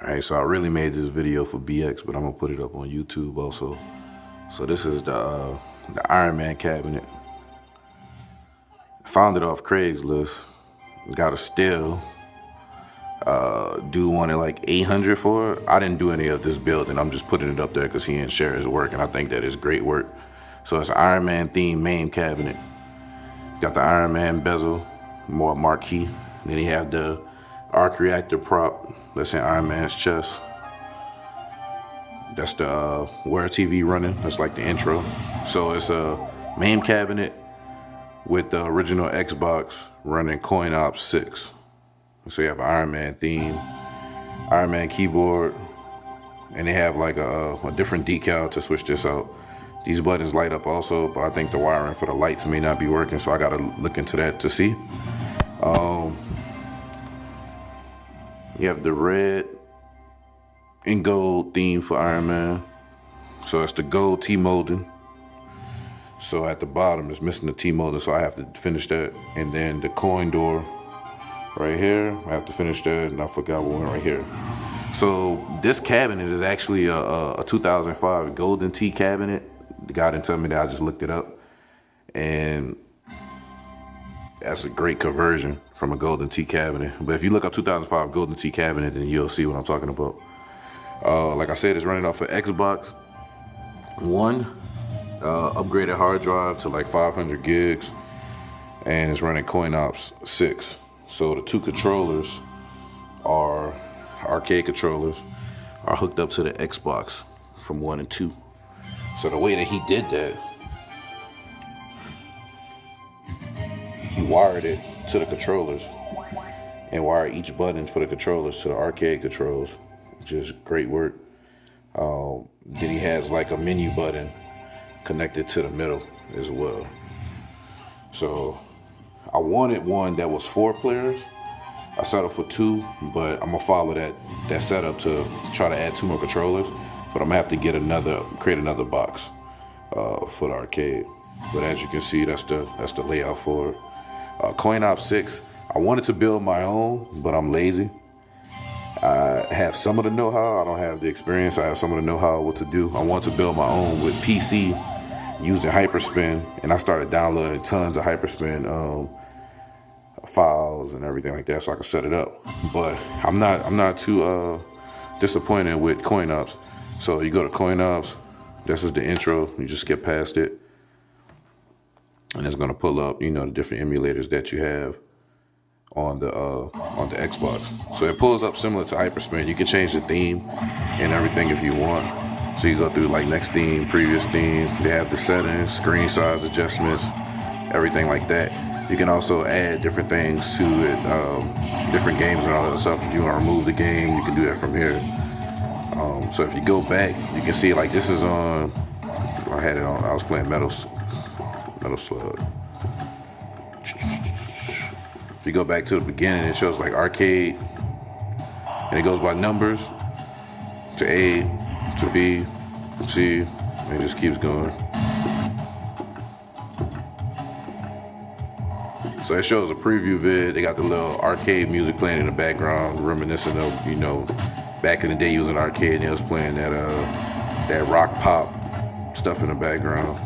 Alright, so I really made this video for BX, but I'm gonna put it up on YouTube also. So this is the Iron Man cabinet. Found it off Craigslist. Got a steal. Dude wanted like 800 for it. I didn't do any of this building. I'm just putting it up there because he didn't share his work, and I think that is great work. So it's an Iron Man themed Mame cabinet. Got the Iron Man bezel, more marquee. Then he have the arc reactor prop that's in Iron Man's chest. That's the Where TV running. That's like the intro. So it's a Mame cabinet with the original Xbox running Coinops 6. So you have an Iron Man theme, Iron Man keyboard, and they have like a different decal to switch this out. These buttons light up also, but I think the wiring for the lights may not be working, so I gotta look into that to see. You have the red and gold theme for Iron Man. So it's the gold T-molding. So at the bottom it's missing the T-molding, so I have to finish that. And then the coin door right here, I have to finish that, and I forgot what went right here. So this cabinet is actually a 2005 golden T cabinet. The guy didn't tell me that, I just looked it up. And that's a great conversion from a golden T cabinet. But if you look up 2005 golden T cabinet, then you'll see what I'm talking about. Like I said, it's running off of Xbox One, upgraded hard drive to like 500 gigs, and it's running Coinops 6. So the two controllers are arcade controllers, are hooked up to the Xbox from 1 and 2. So the way that he did that, he wired it to the controllers and wired each button for the controllers to the arcade controls, which is great work. Then he has like a menu button connected to the middle as well. So I wanted one that was 4 players. I settled for 2, but I'm gonna follow that setup to try to add 2 more controllers. But I'm gonna have to create another box for the arcade. But as you can see, that's the layout for it. Coinops 6, I wanted to build my own, but I'm lazy. I have some of the know-how, I don't have the experience. I have some of the know-how what to do. I want to build my own with PC using Hyperspin, and I started downloading tons of Hyperspin files and everything like that so I can set it up. But I'm not too disappointed with Coinops. So you go to Coinops, this is the intro, you just skip past it. And it's gonna pull up, the different emulators that you have on the Xbox. So it pulls up similar to Hyperspin. You can change the theme and everything if you want. So you go through like next theme, previous theme. They have the settings, screen size adjustments, everything like that. You can also add different things to it, different games and all that stuff. If you want to remove the game, you can do that from here. So if you go back, you can see like this is on. I had it on. I was playing Metal Slug. If you go back to the beginning, it shows like arcade, and it goes by numbers to A, to B, to C, and it just keeps going. So it shows a preview vid. They got the little arcade music playing in the background, reminiscent of, back in the day you was in an arcade and they was playing that rock pop stuff in the background.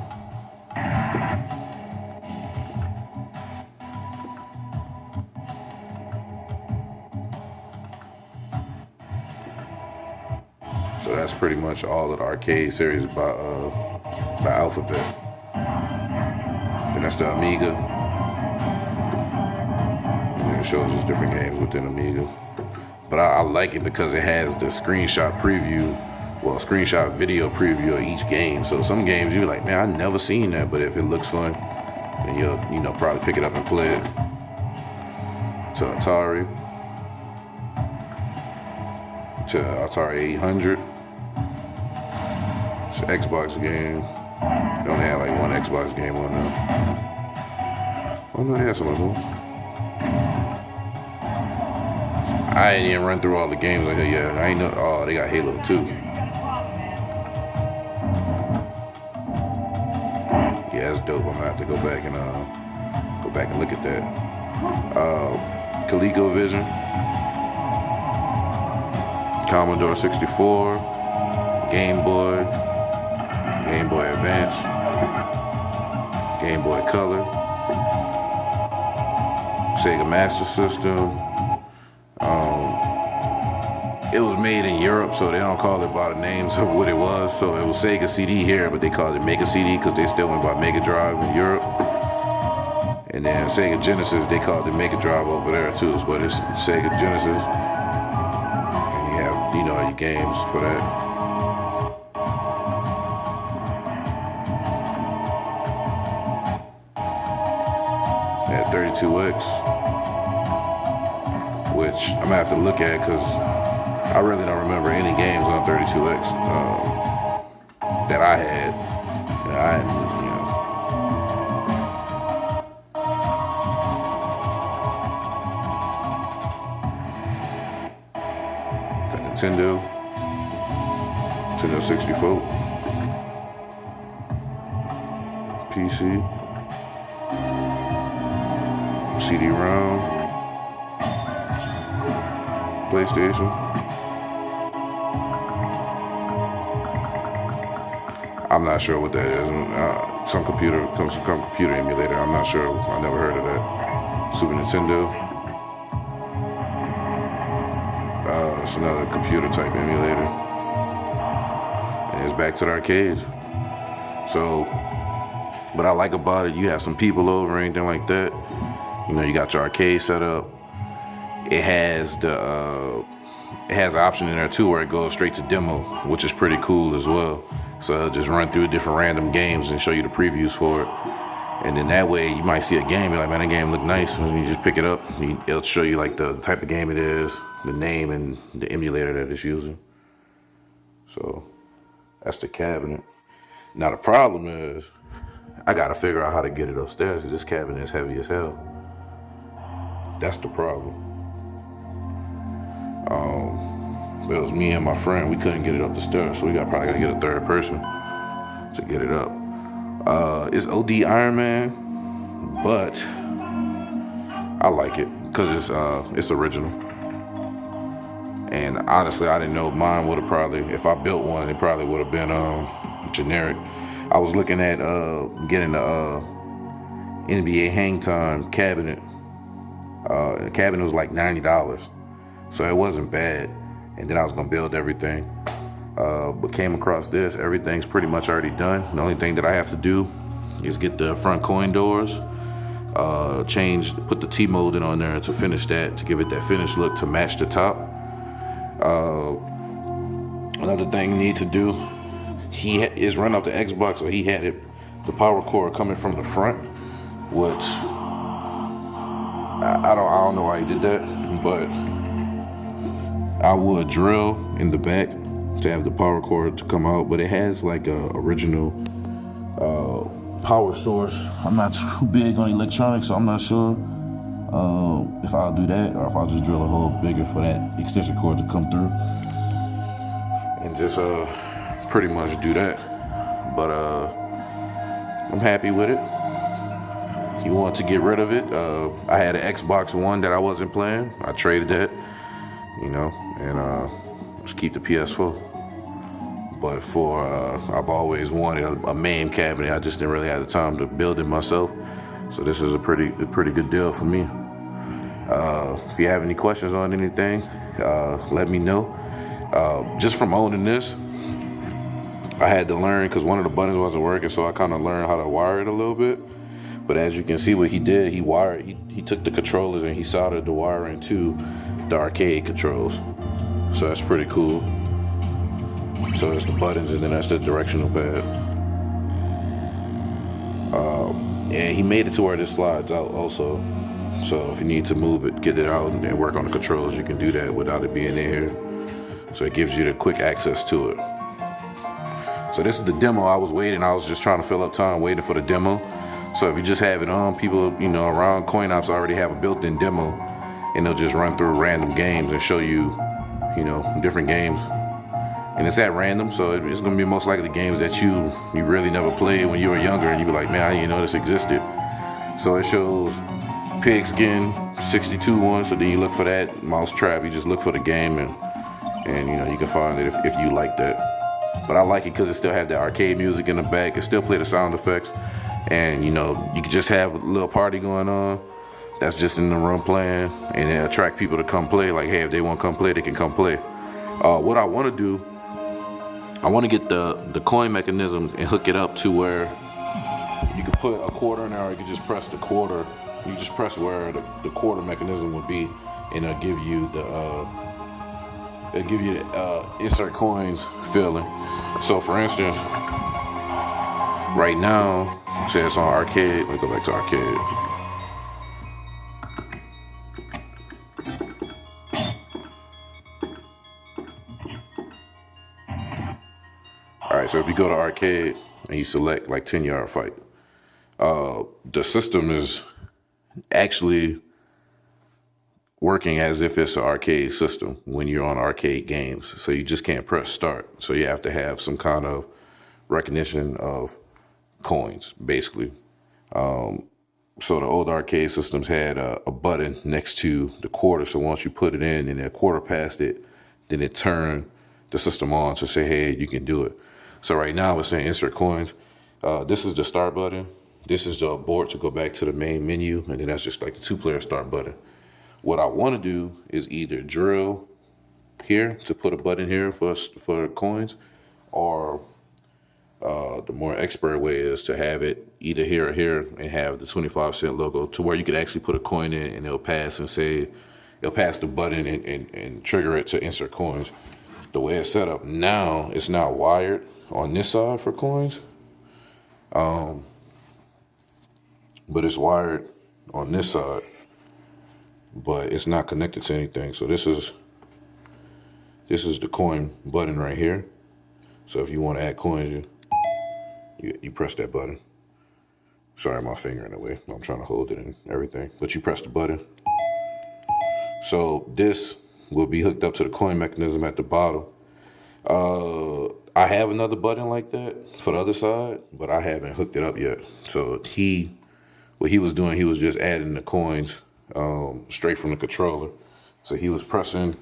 So that's pretty much all of the arcade series by Alphabet. And that's the Amiga. And it shows us different games within Amiga. But I like it because it has the screenshot video preview of each game. So some games you're like, man, I never seen that, but if it looks fun, then you'll probably pick it up and play it. To Atari. To Atari 800. It's an Xbox game. They only had like one Xbox game on there. Oh no, they had some of those. I ain't even run through all the games on here yet. I ain't know. Oh, they got Halo 2. Yeah, that's dope. I'm gonna have to go back and look at that. ColecoVision. Commodore 64, Game Boy, Game Boy Advance, Game Boy Color, Sega Master System. It was made in Europe, so they don't call it by the names of what it was. So it was Sega CD here, but they called it Mega CD because they still went by Mega Drive in Europe. And then Sega Genesis, they called it Mega Drive over there too, but it's Sega Genesis. And you have, your games for that. At 32X, which I'm gonna have to look at because I really don't remember any games on 32X that I had. Got Nintendo 64, PC, CD-ROM, PlayStation. I'm not sure what that is. Some computer emulator. I'm not sure. I never heard of that. Super Nintendo. It's another computer type emulator. And it's back to the arcades. So, what I like about it, you have some people over or anything like that. You got your arcade set up. It has it has an option in there too where it goes straight to demo, which is pretty cool as well. So it'll just run through different random games and show you the previews for it. And then that way you might see a game, you're like, man, that game look nice. And you just pick it up. It'll show you like the type of game it is, the name and the emulator that it's using. So that's the cabinet. Now the problem is I gotta figure out how to get it upstairs because this cabinet is heavy as hell. That's the problem. It was me and my friend. We couldn't get it up the stairs, so we probably gotta get a third person to get it up. It's OD Iron Man, but I like it because it's original. And honestly, I didn't know mine would have probably, if I built one, it probably would have been generic. I was looking at getting the NBA Hang Time cabinet. The cabinet was like $90, so it wasn't bad. And then I was gonna build everything, but came across this. Everything's pretty much already done. The only thing that I have to do is get the front coin doors, put the T-molding on there to finish that, to give it that finished look to match the top. Another thing you need to do, is run off the Xbox, so he had the power cord coming from the front, which I don't know why he did that, but I would drill in the back to have the power cord to come out, but it has like a original power source. I'm not too big on electronics, so I'm not sure if I'll do that or if I'll just drill a hole bigger for that extension cord to come through and just pretty much do that. But I'm happy with it. He wanted to get rid of it. I had an Xbox One that I wasn't playing. I traded that, and just keep the PS4. But I've always wanted a Mame cabinet. I just didn't really have the time to build it myself. So this is a pretty good deal for me. If you have any questions on anything, let me know. Just from owning this, I had to learn because one of the buttons wasn't working, so I kind of learned how to wire it a little bit. But as you can see what he did, he took the controllers and he soldered the wiring to the arcade controls. So that's pretty cool. So that's the buttons and then that's the directional pad. And he made it to where this slides out also. So if you need to move it, get it out and work on the controls, you can do that without it being in here. So it gives you the quick access to it. So this is the demo. I was just trying to fill up time waiting for the demo. So if you just have it on, people, around Coinops already have a built-in demo, and they'll just run through random games and show you, different games. And it's at random, so it's gonna be most likely games that you really never played when you were younger, and you be like, man, I didn't know this existed. So it shows Pigskin 62 one. So then you look for that Mousetrap. You just look for the game, and and you know, you can find it if you like that. But I like it because it still had the arcade music in the back. It still play the sound effects, and you know, you can just have a little party going on that's just in the room playing, and it attract people to come play. Like, hey, if they want to come play, they can come play. What I want to do, I want to get the coin mechanism and hook it up to where you can put a quarter in there, or you can just press the quarter. You just press where the quarter mechanism would be, and it'll give you the insert coins feeling. So for instance, right now, say it's on arcade. Let me go back to arcade. Alright, so if you go to arcade and you select like 10-yard fight, the system is actually working as if it's an arcade system when you're on arcade games. So you just can't press start. So you have to have some kind of recognition of coins, basically. So the old arcade systems had a button next to the quarter. So once you put it in and a quarter past it, then it turned the system on to say, hey, you can do it. So right now it's saying insert coins. This is the start button. This is the board to go back to the main menu. And then that's just like the 2-player start button. What I want to do is either drill here to put a button here for coins, or the more expert way is to have it either here or here and have the 25-cent logo to where you could actually put a coin in and it'll pass and say, it'll pass the button and trigger it to insert coins. The way it's set up now, it's not wired on this side for coins, but it's wired on this side, but it's not connected to anything. So this is the coin button right here. So if you want to add coins, you press that button. Sorry, my finger in the way. I'm trying to hold it and everything, but you press the button. So this will be hooked up to the coin mechanism at the bottom. I have another button like that for the other side, but I haven't hooked it up yet. So what he was doing, he was just adding the coins straight from the controller. So he was pressing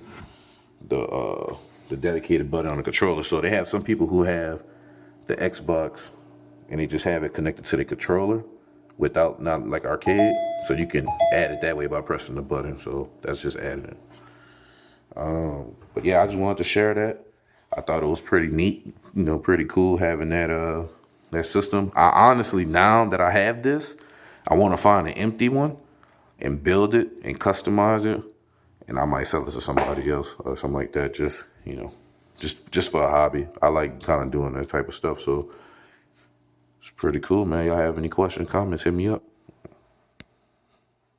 the dedicated button on the controller. So they have some people who have the Xbox and they just have it connected to the controller without, not like arcade. So you can add it that way by pressing the button. So that's just adding it. But yeah, I just wanted to share that. I thought it was pretty neat, you know, pretty cool having that system. I honestly, now that I have this, I want to find an empty one and build it and customize it, and I might sell it to somebody else or something like that. Just, you know, just for a hobby. I like kind of doing that type of stuff. So it's pretty cool, man. Y'all have any questions, comments, hit me up.